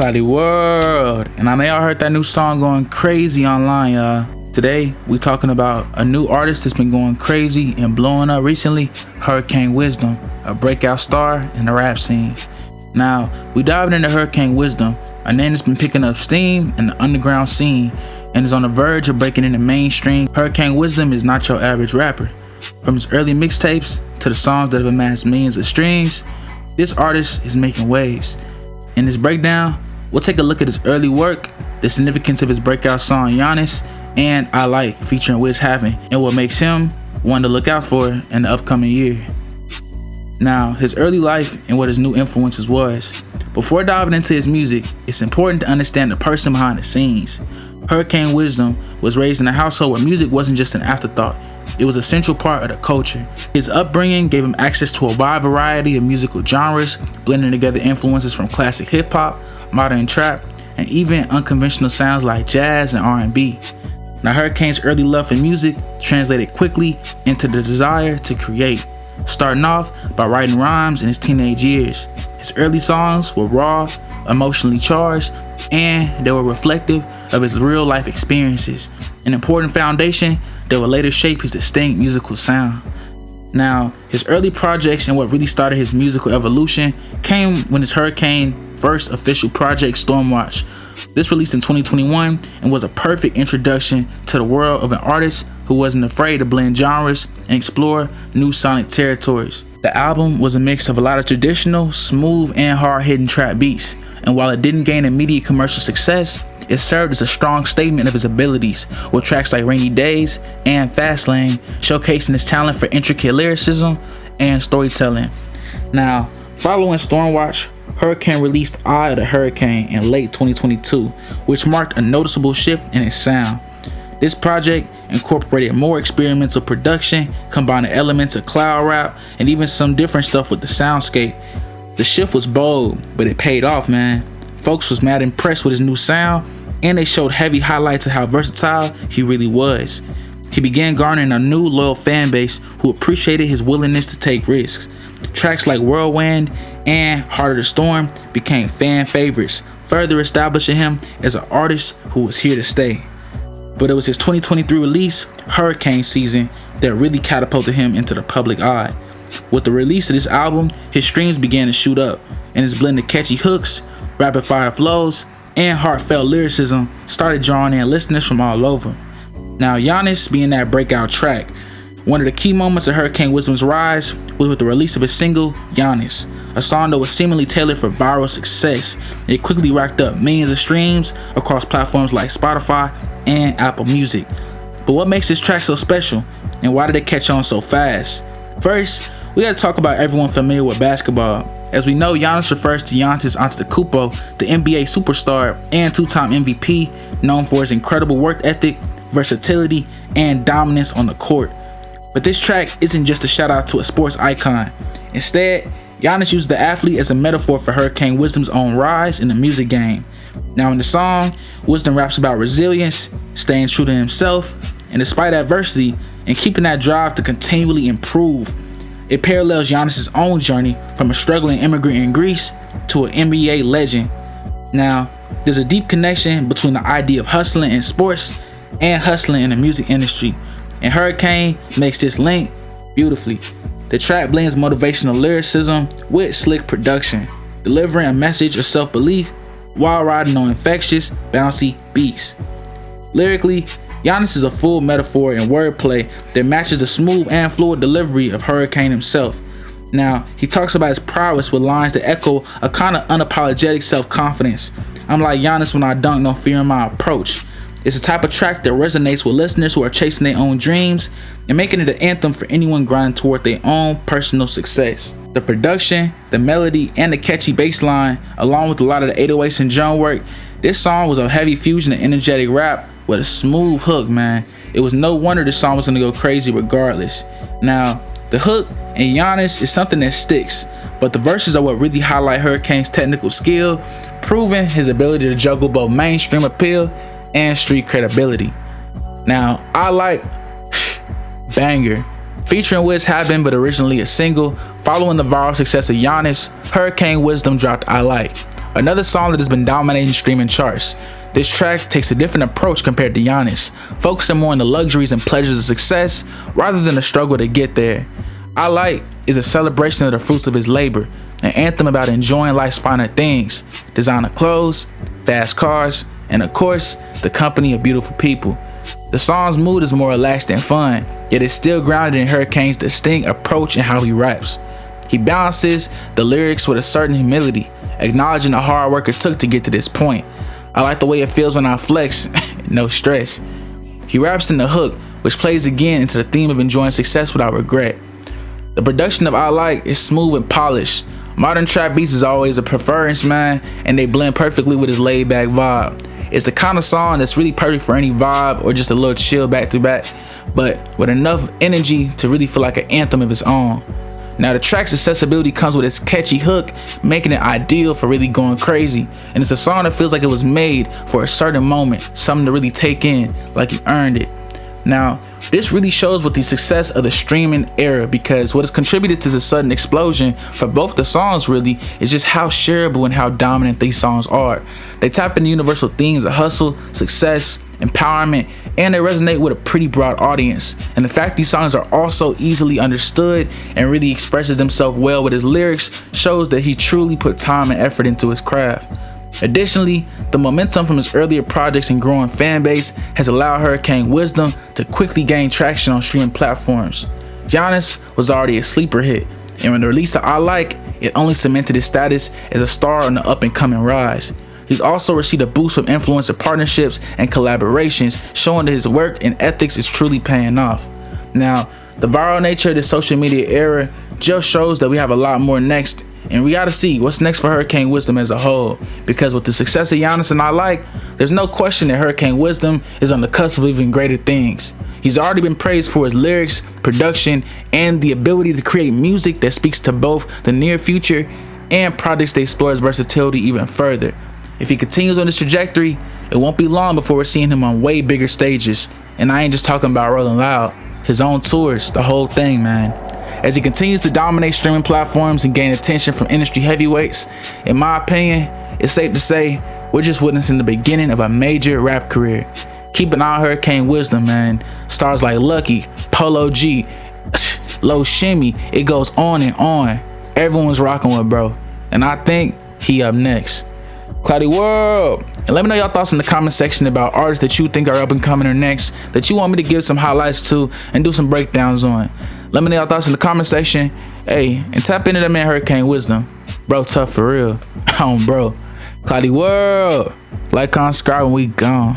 Cloudy World. And I know y'all heard that new song going crazy online, y'all. Today, we talking about a new artist that's been going crazy and blowing up recently, Hurricane Wisdom, a breakout star in the rap scene. Now, we diving into Hurricane Wisdom, a name that's been picking up steam in the underground scene and is on the verge of breaking into mainstream. Hurricane Wisdom is not your average rapper. From his early mixtapes to the songs that have amassed millions of streams, this artist is making waves. In this breakdown, we'll take a look at his early work, the significance of his breakout song Giannis, and I Like featuring Wiz Having, and what makes him one to look out for in the upcoming year. Now, his early life and what his new influences was. Before diving into his music, it's important to understand the person behind the scenes. Hurricane Wisdom was raised in a household where music wasn't just an afterthought, it was a central part of the culture. His upbringing gave him access to a wide variety of musical genres, blending together influences from classic hip-hop, modern trap, and even unconventional sounds like jazz and R&B. Now, Hurricane's early love for music translated quickly into the desire to create, starting off by writing rhymes in his teenage years. His early songs were raw, emotionally charged, and they were reflective of his real-life experiences, an important foundation that would later shape his distinct musical sound. Now, his early projects and what really started his musical evolution came when his Hurricane first official project, Stormwatch. This released in 2021 and was a perfect introduction to the world of an artist who wasn't afraid to blend genres and explore new sonic territories. The album was a mix of a lot of traditional, smooth, and hard-hitting trap beats, and while it didn't gain immediate commercial success, it served as a strong statement of his abilities, with tracks like Rainy Days and Fast Lane showcasing his talent for intricate lyricism and storytelling. Now, following Stormwatch, Hurricane released Eye of the Hurricane in late 2022, which marked a noticeable shift in his sound. This project incorporated more experimental production, combining elements of cloud rap and even some different stuff with the soundscape. The shift was bold, but it paid off, man. Folks was mad impressed with his new sound, and they showed heavy highlights of how versatile he really was. He began garnering a new loyal fan base who appreciated his willingness to take risks. Tracks like Whirlwind and Harder to Storm became fan favorites, further establishing him as an artist who was here to stay. But it was his 2023 release, Hurricane Season, that really catapulted him into the public eye. With the release of this album, his streams began to shoot up, and his blend of catchy hooks, rapid-fire flows, and heartfelt lyricism started drawing in listeners from all over. Now, Giannis being that breakout track, one of the key moments of Hurricane Wisdom's rise was with the release of his single, Giannis, a song that was seemingly tailored for viral success. It quickly racked up millions of streams across platforms like Spotify and Apple Music. But what makes this track so special, and why did it catch on so fast? First, we gotta talk about everyone familiar with basketball. As we know, Giannis refers to Giannis Antetokounmpo, the NBA superstar and two-time MVP, known for his incredible work ethic, versatility, and dominance on the court. But this track isn't just a shout out to a sports icon. Instead, Giannis used the athlete as a metaphor for Hurricane Wisdom's own rise in the music game. Now, in the song, Wisdom raps about resilience, staying true to himself, and despite adversity, and keeping that drive to continually improve. It parallels Giannis' own journey from a struggling immigrant in Greece to an NBA legend. Now, there's a deep connection between the idea of hustling in sports and hustling in the music industry, and Hurricane makes this link beautifully. The track blends motivational lyricism with slick production, delivering a message of self-belief while riding on infectious, bouncy beats. Lyrically, Giannis is a full metaphor and wordplay that matches the smooth and fluid delivery of Hurricane himself. Now, he talks about his prowess with lines that echo a kind of unapologetic self-confidence. I'm like Giannis when I dunk, no fear in my approach. It's the type of track that resonates with listeners who are chasing their own dreams and making it an anthem for anyone grinding toward their own personal success. The production, the melody, and the catchy bass line, along with a lot of the 808s and drum work, this song was a heavy fusion of energetic rap with a smooth hook, man. It was no wonder this song was gonna go crazy regardless. Now, the hook and Giannis is something that sticks, but the verses are what really highlight Hurricane's technical skill, proving his ability to juggle both mainstream appeal and street credibility. Now, I Like banger, featuring Wiz Having, but originally a single. Following the viral success of Giannis, Hurricane Wisdom dropped I Like, another song that has been dominating streaming charts. This track takes a different approach compared to Giannis, focusing more on the luxuries and pleasures of success rather than the struggle to get there. I Like is a celebration of the fruits of his labor, an anthem about enjoying life's finer things, designer clothes, fast cars, and of course, the company of beautiful people. The song's mood is more relaxed and fun, yet it's still grounded in Hurricane's distinct approach and how he raps. He balances the lyrics with a certain humility, acknowledging the hard work it took to get to this point. I like the way it feels when I flex, no stress. He raps in the hook, which plays again into the theme of enjoying success without regret. The production of I Like is smooth and polished. Modern trap beats is always a preference, man, and they blend perfectly with his laid back vibe. It's the kind of song that's really perfect for any vibe or just a little chill back to back, but with enough energy to really feel like an anthem of its own. Now the track's accessibility comes with its catchy hook, making it ideal for really going crazy, and it's a song that feels like it was made for a certain moment, something to really take in, like you earned it. Now, this really shows what the success of the streaming era, because what has contributed to the sudden explosion for both the songs really is just how shareable and how dominant these songs are. They tap into universal themes of hustle, success, empowerment, and they resonate with a pretty broad audience. And the fact these songs are also easily understood and really expresses himself well with his lyrics shows that he truly put time and effort into his craft. Additionally, the momentum from his earlier projects and growing fan base has allowed Hurricane Wisdom to quickly gain traction on streaming platforms. Giannis was already a sleeper hit, and when the release of I Like, it only cemented his status as a star on the up and coming rise. He's also received a boost from influencer partnerships and collaborations, showing that his work and ethics is truly paying off. Now, the viral nature of the social media era just shows that we have a lot more next, and we gotta see what's next for Hurricane Wisdom as a whole, because with the success of Giannis and I Like, there's no question that Hurricane Wisdom is on the cusp of even greater things. He's already been praised for his lyrics, production, and the ability to create music that speaks to both the near future and projects that explore his versatility even further. If he continues on this trajectory, it won't be long before we're seeing him on way bigger stages, and I ain't just talking about Rolling Loud, his own tours, the whole thing, man. As he continues to dominate streaming platforms and gain attention from industry heavyweights, in my opinion, it's safe to say we're just witnessing the beginning of a major rap career. Keep an eye on Hurricane Wisdom, man. Stars like Lucky, Polo G, Low Shimmy, it goes on and on. Everyone's rocking with bro, and I think he up next. Cloudy World. And let me know your thoughts in the comment section about artists that you think are up and coming or next, that you want me to give some highlights to and do some breakdowns on. Let me know your thoughts in the comment section. Hey, and tap into that man Hurricane Wisdom. Bro, tough for real. Bro. Cloudy World. Like, comment, subscribe, and we gone.